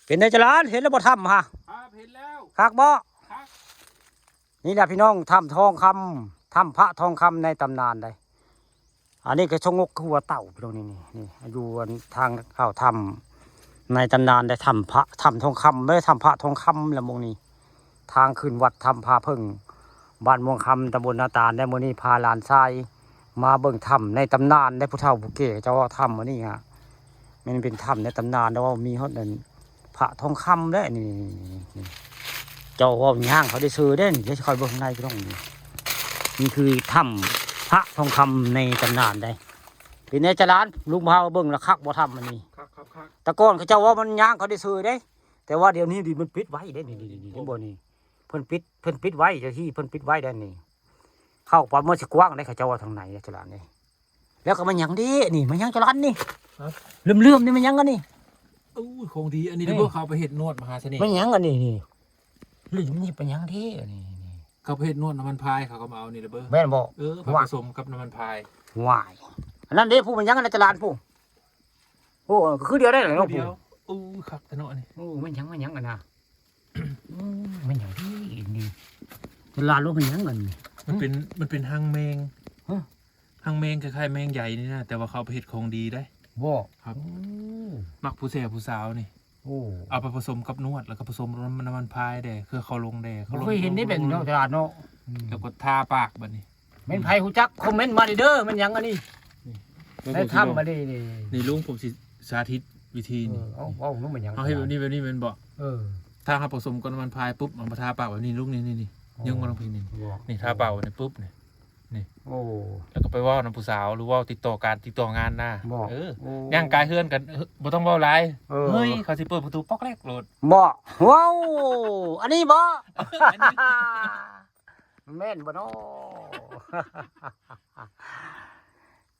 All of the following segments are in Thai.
เป็นในจรานเห็นแล้วบ่ทำฮะครับเห็นแล้วคักบ่ครับ นี่แหละพี่น้องทำทองคำทำพระทองคำในตำนานได้อันนี้ก็ชงกหัวเต่าพี่น้องนี่อยู่ทางเข้าทำในตำนานได้ทำพระทำทองคำไม่ได้ทำพระทองคำละมงนี้ทางขึ้นวัดทำพาพึ่งบ้านม่วงคำตำบลนาตาลได้มื้อนี้พาหลานชายมาเบิ่งถ้ำในตำนานได้ผู้เฒ่าผู้แก่เจ้าว่าถ้ำมื้อนี้ฮะมันเป็นถ้ำในตำนานแล้วว่ามีฮอดนั่นพระทองคำได้นี่เจ้าว่าย่างเขาได้ซื้อได้นี่จะคอยเบิ่งในพี่น้องนี่คือถ้ำพระทองคำในตำนานได้เป็นในจรานลุงพาเบิ่งแล้วคักบ่ถ้ำมันนี่ครับแต่ก่อนเขาเจ้าว่ามันย่างเขาได้ซื้อได้แต่ว่าเดี๋ยวนี้ดิมันปิดไว้ได้นี่เห็นบ่นี่เพิ่นปิดไว้เจ้าที่เพิ่นปิดไว้ได้นี่เข้าไปเมื่อสิกว้างได้เขาเจ้าว่าทางไหนจรานนี่แล้วก็มันหยังดีนี่มันหยังจรานนี่เลื่อมๆนี่มันหยังกันนี่อู้คงดีอันนี้เดี๋ยวพวกเขาไปเห็ดนวดมหาเสน่ห์มันหยังกันนี่หรือมันนี่เป็นหยังดีนี่เขาไปเห็ดนวดน้ำมันพายเขาก็มาเอานี่เลยเบ้อแม่นบ่ผสมกับน้ำมันพายว้ายอันนั้นเด้ผู้มันหยังกันในจรานผู้โอ้คือเดียวได้เหรอเนาะผู้อู้ครับถนนนี่โอ้มันหยังกันนะมันหยังดีนี่จรานรู้มันหยังกันมันเป็นหางแมงหางแมงคล้ายๆแมงใหญ่นี่นะแต่ว่าเขาไปเห็ดของดีได้บ่ครับมักผู้แสบผู้สาวนี่เอาไปผสมกับนวดแล้วก็ผสมน้ำมันพายแดงคือเขาลงแดงเคยเห็นได้เป็นเนาะตลาดเนาะแล้วก็ทาปากบัดนี้เม่นไผฮู้จักคอมเมนต์มาเด้อมันหยังอันนี้ได้ทำมาดินี่ลุงผมสิสาธิตวิธีนี่เอาลุงมันหยังเอาให้แบบนี้มันบอกถ้าเราผสมกับน้ำมันพายปุ๊บมันมาทาปากแบบนี้ลุงนี่ยังมาลงพิงนี่ทาปากนี่ปุ๊บนี่โอ้แล้วก็ไปว่าน้ำผู้สาวหรือว่าติดต่องานหน้าย่างกายเฮือนกันบ่ต้องเว้าหลายเฮ้ยเขาสิเปิดประตูป๊อกแรกโหลดบ่ว้าวอันนี้บ่แม่นบ่เนาะ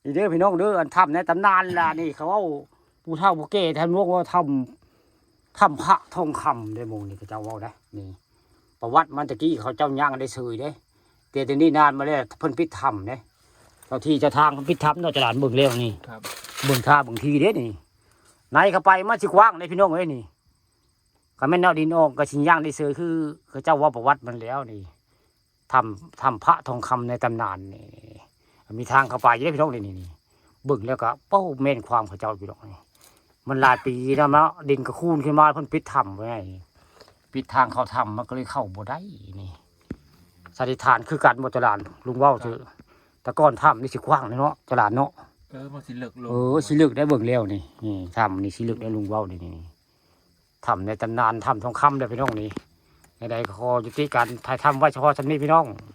อีเด้อพี่น้องเด้ออันทำในตำนานล่ะนี่เขาเอาผู้เฒ่าผู้แก่ท่านบอกว่าทำพระทองคำได้มงนี่เขาเจ้าเว้าได้นี่ประวัติมันตะกี้เขาเจ้าย่างได้ซื้อเด้แต่ตอนนี้นานมาแล้วเพิ่นปิดถ้ำเด้เจ้าที่เจ้าทางเพิ่นปิดถ้ำเนาะจรานเบิ่งแล้วนี่เบิ่งท่าเบิ่งทีเด้นี่ไหนเข้าไปมันสิกว้างในพี่น้องเอ้ยนี่ก็แม่นเอาดินออกก็สิย่างได้ซื้อคือเขาเจ้าว่าประวัติมันแล้วนี่ทำพระทองคำในตำนานนี่มีทางเข้าไปได้พี่น้องนี่เบิ่งแล้วก็เป้าแม่นความเขาเจ้าพี่น้องนี่มันหลายปีแล้วมั้งดินก็คูนขึ้นมาเพิ่นปิดถ้ำไว้ปิดทางเข้าถ้ำมันก็เลยเข้าบ่ได้นี่สันนิษฐานคือการบ่จรานลุงเว้าเถอะแต่ก่อนถ้ำนี่สิกว้างเลยเนาะจรานเนาะมันสิเลิกลงสิเลิกได้เบิ่งแล้วนี่ถ้ำนี่สิเลิกได้ลุงเว้านี่ถ้ำในตำนานถ้ำทองคำเด้อพี่น้องนี่ในใดขอยุติการถ่ายทำไว้เฉพาะชั้นนี้พี่น้อง